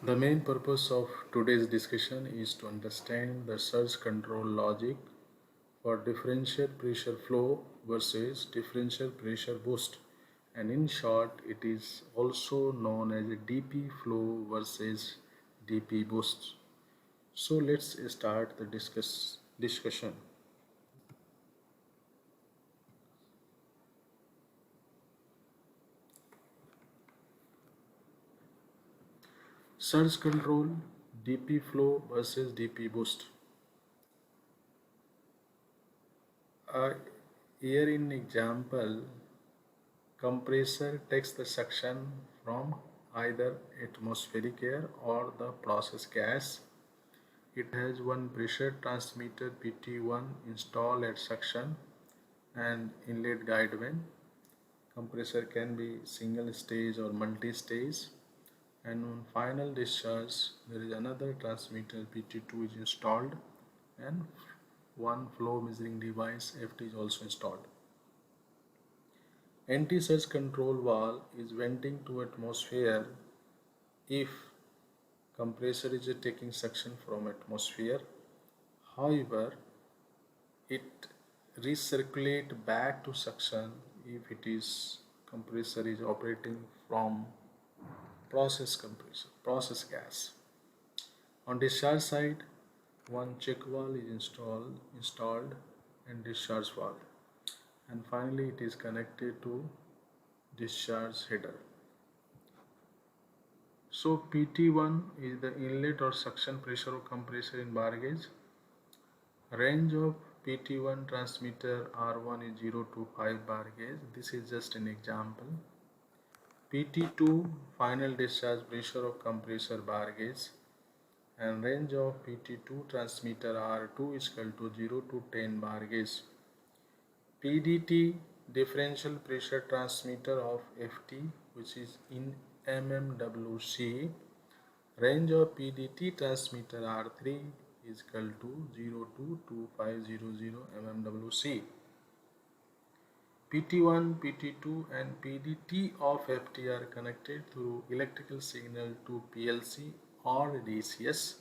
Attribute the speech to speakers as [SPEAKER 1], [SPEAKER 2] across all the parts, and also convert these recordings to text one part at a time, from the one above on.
[SPEAKER 1] The main purpose of today's discussion is to understand the surge control logic for differential pressure flow versus differential pressure boost, and in short it is also known as a DP flow versus DP boost. So let's start the discussion. Surge control, DP flow versus DP boost. Uh, Here in example, compressor takes the suction from either atmospheric air or the process gas. It has one pressure transmitter PT1 installed at suction and inlet guide vane. Compressor can be single stage or multi-stage, and on final discharge there is another transmitter PT2 is installed and one flow measuring device FT is also installed. Anti-surge control valve is venting to atmosphere if compressor is taking suction from atmosphere. However, it recirculate back to suction if it is compressor is operating from process gas. On discharge side, one check valve is installed and discharge valve, and finally it is connected to discharge header. So PT1 is the inlet or suction pressure of compressor in bar gauge. Range of PT1 transmitter R1 is 0 to 5 bar gauge. This is just an example. PT2 final discharge pressure of compressor bar gauge, and range of PT2 transmitter R2 is equal to 0 to 10 bar gauge. PDT differential pressure transmitter of FT, which is in mmWc. Range of PDT transmitter R3 is equal to 0 to 2500 mmWc. PT1, PT2 and PDT of FT are connected through electrical signal to PLC or DCS.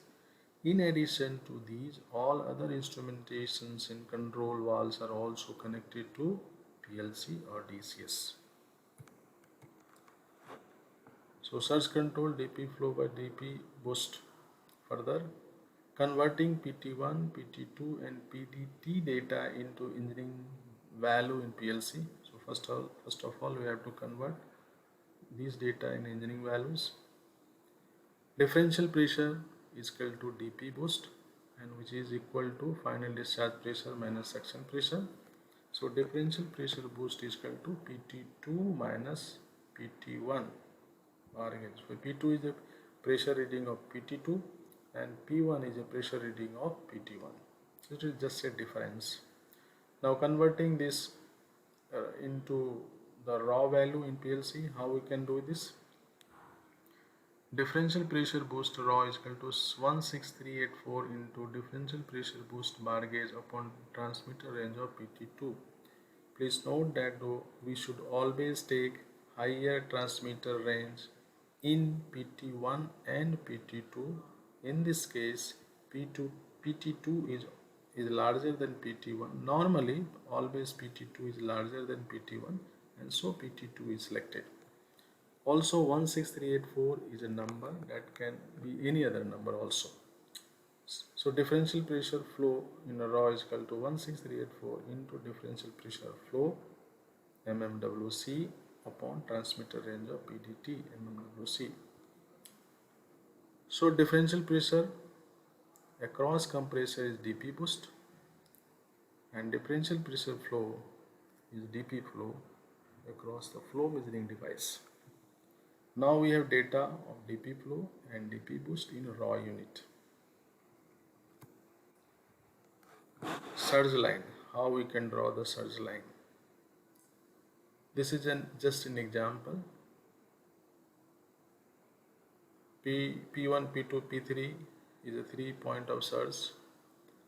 [SPEAKER 1] In addition to these, all other instrumentations and control valves are also connected to PLC or DCS. So surge control DP flow by DP boost. Further, converting PT1, PT2 and PDT data into engineering value in PLC. So first of all we have to convert these data in engineering values. Differential pressure is equal to DP boost, and which is equal to final discharge pressure minus suction pressure. So differential pressure boost is equal to PT2 minus PT1 bar gauge. So P2 is the pressure reading of PT2 and P1 is a pressure reading of PT1. So it is just a difference. Now converting this into the raw value in PLC, how we can do this? Differential pressure boost raw is equal to 16384 into differential pressure boost bar gauge upon transmitter range of PT2. Please note that though we should always take higher transmitter range in PT1 and PT2. In this case, PT2 is larger than PT1. Normally, always PT2 is larger than PT1, and so PT2 is selected. Also, 16384 is a number that can be any other number also. So differential pressure flow in a raw is equal to 16384 into differential pressure flow mmWc upon transmitter range of PDT mmWc. So differential pressure across compressor is DP boost and differential pressure flow is DP flow across the flow measuring device. Now we have data of DP flow and DP boost in raw unit. Surge line, how we can draw the surge line? This is just an example. P1, P2, P3 is a 3 point of surge.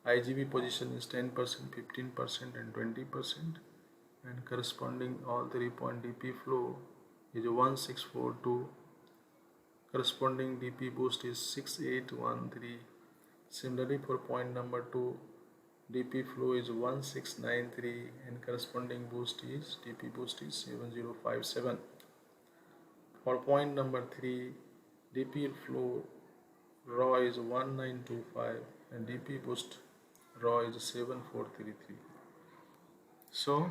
[SPEAKER 1] IGB position is 10%, 15% and 20%, and corresponding all 3 point DP flow is 1642 corresponding DP boost is 6813. Similarly, for point number 2, DP flow is 1693 and corresponding DP boost is 7057. For point number 3, DP flow raw is 1925 and DP boost raw is 7433. So,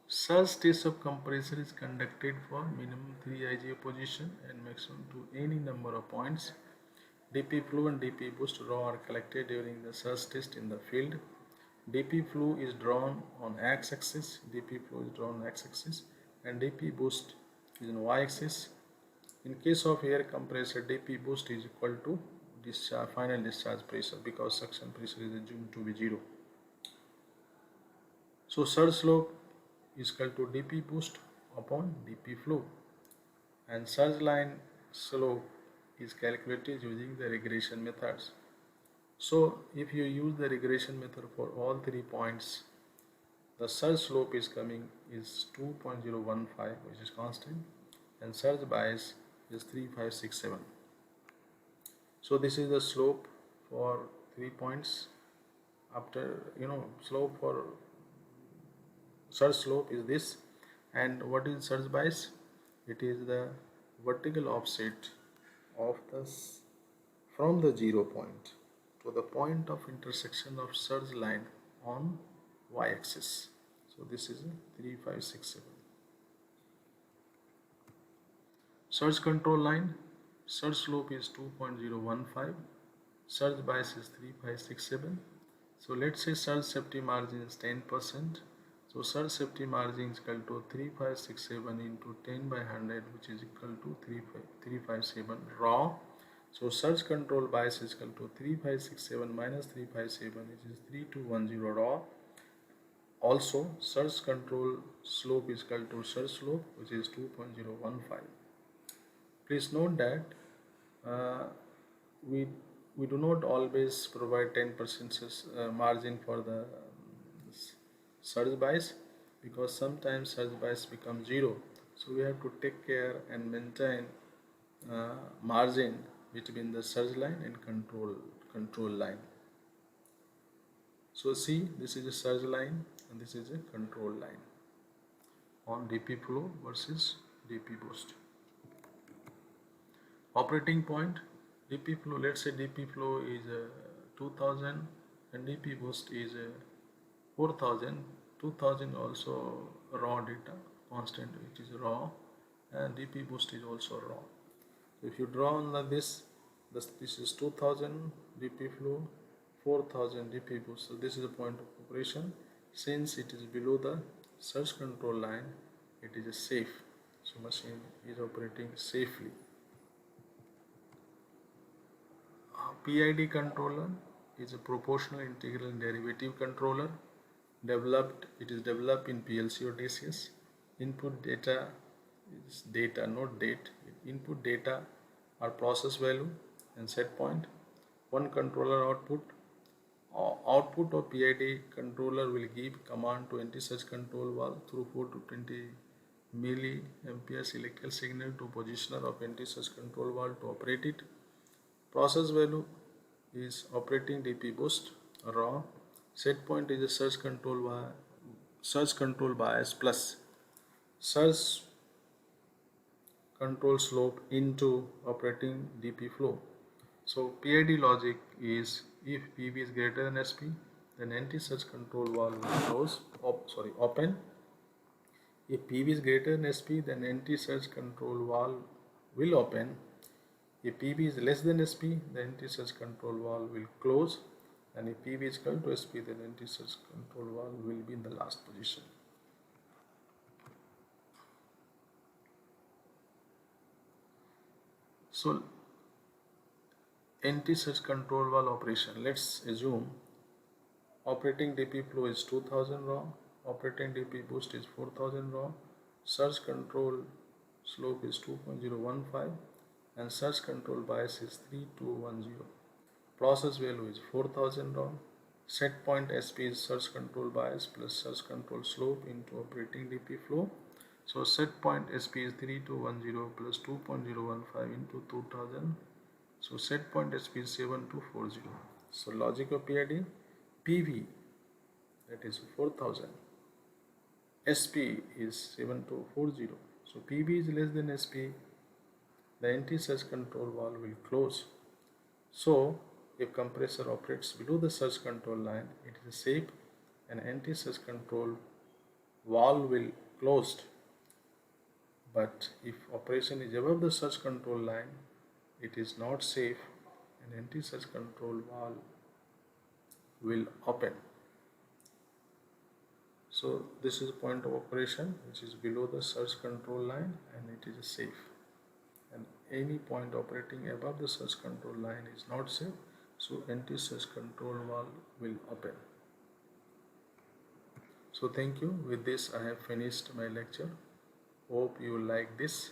[SPEAKER 1] surge test of compressor is conducted for minimum 3 IGA position and maximum to any number of points. DP flow and DP boost raw are collected during the surge test in the field. DP flow is drawn on x-axis, and DP boost is on y-axis. In case of air compressor, DP boost is equal to final discharge pressure because suction pressure is assumed to be 0. So surge slope is equal to DP boost upon DP flow, and surge line slope is calculated using the regression methods. So if you use the regression method for all 3 points, the surge slope is 2.015, which is constant, and surge bias is 3567. So this is the slope for 3 points. After slope for surge slope is this, and what is surge bias? It is the vertical offset of from the 0 point to the point of intersection of surge line on y-axis. So this is 3567. Surge control line, surge slope is 2.015, surge bias is 3567. So let's say surge safety margin is 10%. So surge safety margin is equal to 3567 into 10 by 100, which is equal to 357 raw. So surge control bias is equal to 3567 minus 357, which is 3210 raw. Also, surge control slope is equal to surge slope, which is 2.015. Please note that we do not always provide 10% margin for the surge bias, because sometimes surge bias becomes 0. So we have to take care and maintain margin between the surge line and control line. So see, this is a surge line and this is a control line on DP flow versus DP boost. Operating point, DP flow, let's say DP flow is 2000 and DP boost is 4000. 2000 also raw data, constant, which is raw, and DP boost is also raw. If you draw on this is 2000 DP flow, 4000 DP boost. So this is a point of operation. Since it is below the surge control line, it is safe. So machine is operating safely. PID controller is a proportional integral and derivative controller. It is developed in PLC or DCS. Input data is data, not date. Input data are process value and set point. One controller output. Output of PID controller will give command to anti-surge control valve through 4 to 20 milliamperes electrical signal to positioner of anti-surge control valve to operate it. Process value is operating DP boost raw. Set point is a surge control bias plus surge control slope into operating DP flow. So PID logic is if PV is greater than SP, then anti-surge control valve will open. If PV is greater than SP, then anti-surge control valve will open. If PV is less than SP, the anti-surge control valve will close, and if PV is equal to SP, then anti-surge control valve will be in the last position. So anti-surge control valve operation, let's assume operating DP flow is 2000 raw, operating DP boost is 4000 raw, surge control slope is 2.015, and surge control bias is 3210. Process value is 4000 raw. Set point SP is surge control bias plus surge control slope into operating DP flow. So set point SP is 3210 plus 2.015 into 2000. So set point SP is 7240. So logic of PID, PV, that is 4000. SP is 7240. So PV is less than SP. The anti-surge control valve will close. So if compressor operates below the surge control line, it is safe and anti-surge control valve will closed. But if operation is above the surge control line, it is not safe and anti-surge control valve will open. So this is point of operation which is below the surge control line and it is safe. And any point operating above the surge control line is not safe, so anti-surge control valve will open. So thank you. With this I have finished my lecture. Hope you like this.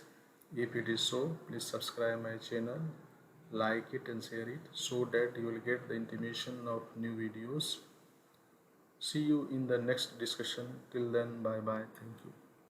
[SPEAKER 1] If it is so, please subscribe my channel, like it and share it so that you will get the intimation of new videos. See you in the next discussion. Till then, bye bye. Thank you.